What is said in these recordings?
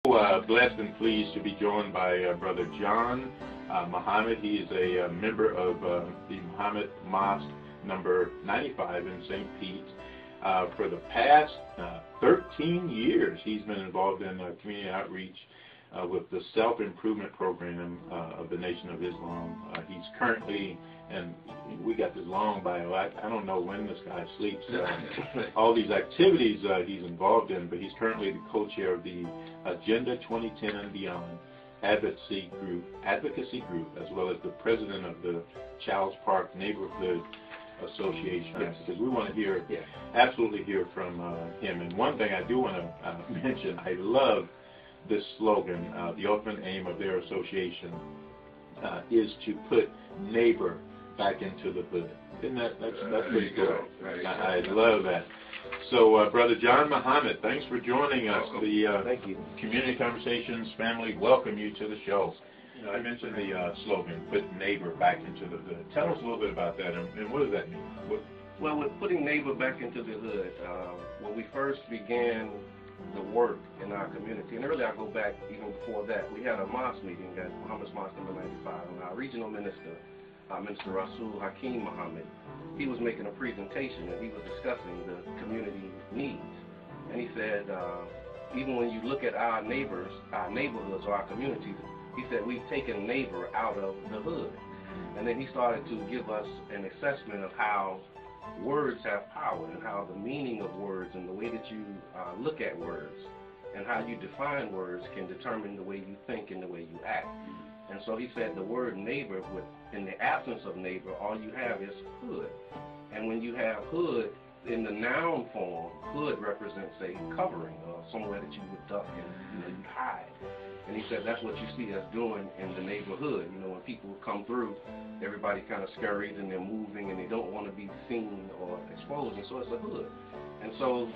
Blessed and pleased to be joined by Brother John Muhammad. He is a member of the Muhammad Mosque number 95 in St. Pete. For the past 13 years, he's been involved in community outreach with the self-improvement program of the Nation of Islam. He's currently, and we got this long bio, I don't know when this guy sleeps, all these activities he's involved in, but he's currently the co-chair of the Agenda 2010 and Beyond advocacy group, as well as the president of the Childs Park Neighborhood Association. Yes. Because we want to absolutely hear from him. And one thing I do want to mention, I love this slogan. The ultimate aim of their association is to put neighbor back into the hood. Isn't that's pretty cool? Right. I love that. So, Brother John Muhammad, thanks for joining us. Thank you. Community Conversations family welcome you to the show. I mentioned the slogan, put neighbor back into the hood. Tell us a little bit about that, and what does that mean? Well, with putting neighbor back into the hood, when we first began the work in our community, and really I go back even before that, we had a mosque meeting at Muhammad's Mosque number 95, and our regional minister, Minister Rasul Hakeem Muhammad, he was making a presentation and he was discussing the community needs. And he said, even when you look at our neighbors, our neighborhoods or our communities, he said we've taken neighbor out of the hood. And then he started to give us an assessment of how words have power and how the meaning of words and the way that you look at words and how you define words can determine the way you think and the way you act. And so he said the word neighbor, in the absence of neighbor, all you have is hood. And when you have hood in the noun form, hood represents a covering or somewhere that you would duck and you'd hide. And he said that's what you see us doing in the neighborhood. You know, when people come through, everybody kind of scurries and they're moving and they don't want to be seen or exposed, and so it's a hood. And so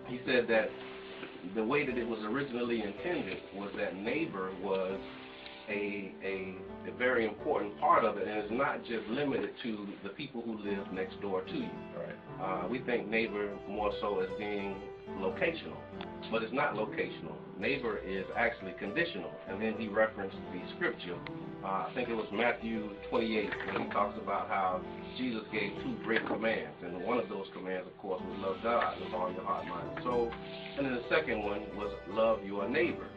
he said that the way that it was originally intended was that neighbor was a very important part of it, and it's not just limited to the people who live next door to you. Right. We think neighbor more so as being locational, but it's not locational. Neighbor is actually conditional, and then he referenced the scripture. I think it was Matthew 28 when he talks about how Jesus gave two great commands, and one of those commands, of course, was love God with all your heart, mind, and soul, and then the second one was love your neighbor.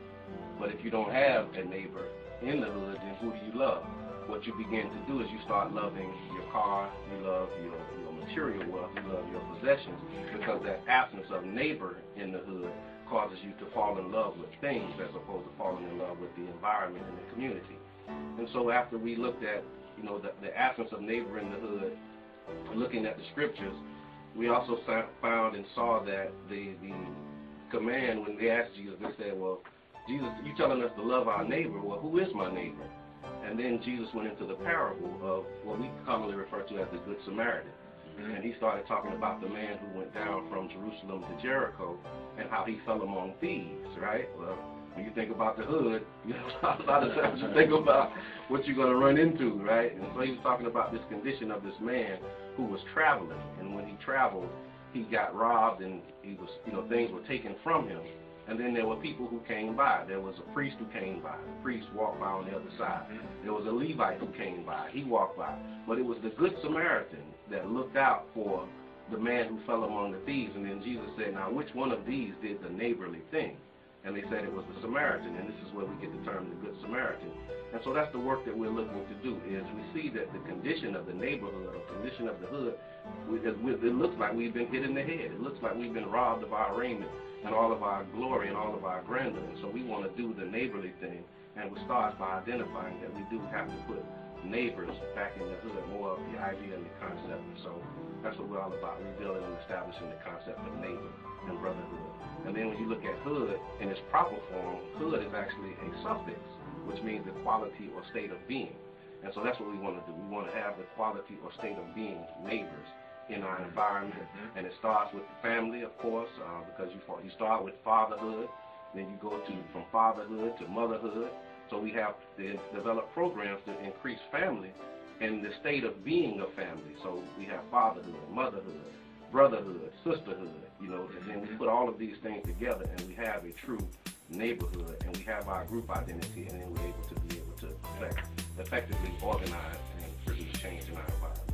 But if you don't have a neighbor in the hood, then who do you love? What you begin to do is you start loving your car, you love your material wealth, you love your possessions, because that absence of neighbor in the hood causes you to fall in love with things as opposed to falling in love with the environment and the community. And so after we looked at, the absence of neighbor in the hood, looking at the scriptures, we also found and saw that the command, when they asked Jesus, they said, well, Jesus, you telling us to love our neighbor. Well, who is my neighbor? And then Jesus went into the parable of what we commonly refer to as the Good Samaritan. Mm-hmm. And he started talking about the man who went down from Jerusalem to Jericho and how he fell among thieves, right? Well, when you think about the hood, a lot of times you think about what you're going to run into, right? And so he was talking about this condition of this man who was traveling. And when he traveled, he got robbed and he was, things were taken from him. And then there were people who came by. There was a priest who came by. The priest walked by on the other side. There was a Levite who came by. He walked by. But it was the Good Samaritan that looked out for the man who fell among the thieves. And then Jesus said, now which one of these did the neighborly thing? And they said it was the Samaritan. And this is where we get the term the Good Samaritan. And so that's the work that we're looking to do, is we see that the condition of the neighborhood or condition of the hood, it looks like we've been hit in the head. It looks like we've been robbed of our raiment and all of our glory and all of our grandeur. And so we want to do the neighborly thing, and we start by identifying that we do have to put neighbors back in the hood, more of the idea and the concept. And so that's what we're all about, rebuilding and establishing the concept of neighbor and brotherhood. And then when you look at hood in its proper form, hood is actually a suffix, which means the quality or state of being. And so that's what we want to do. We want to have the quality or state of being neighbors in our environment, and it starts with the family, of course, because you start with fatherhood, then you go from fatherhood to motherhood. So we have to develop programs to increase family and the state of being of family. So we have fatherhood, motherhood, brotherhood, sisterhood, and then we put all of these things together and we have a true neighborhood, and we have our group identity, and then we're able to effectively organize and produce change in our environment.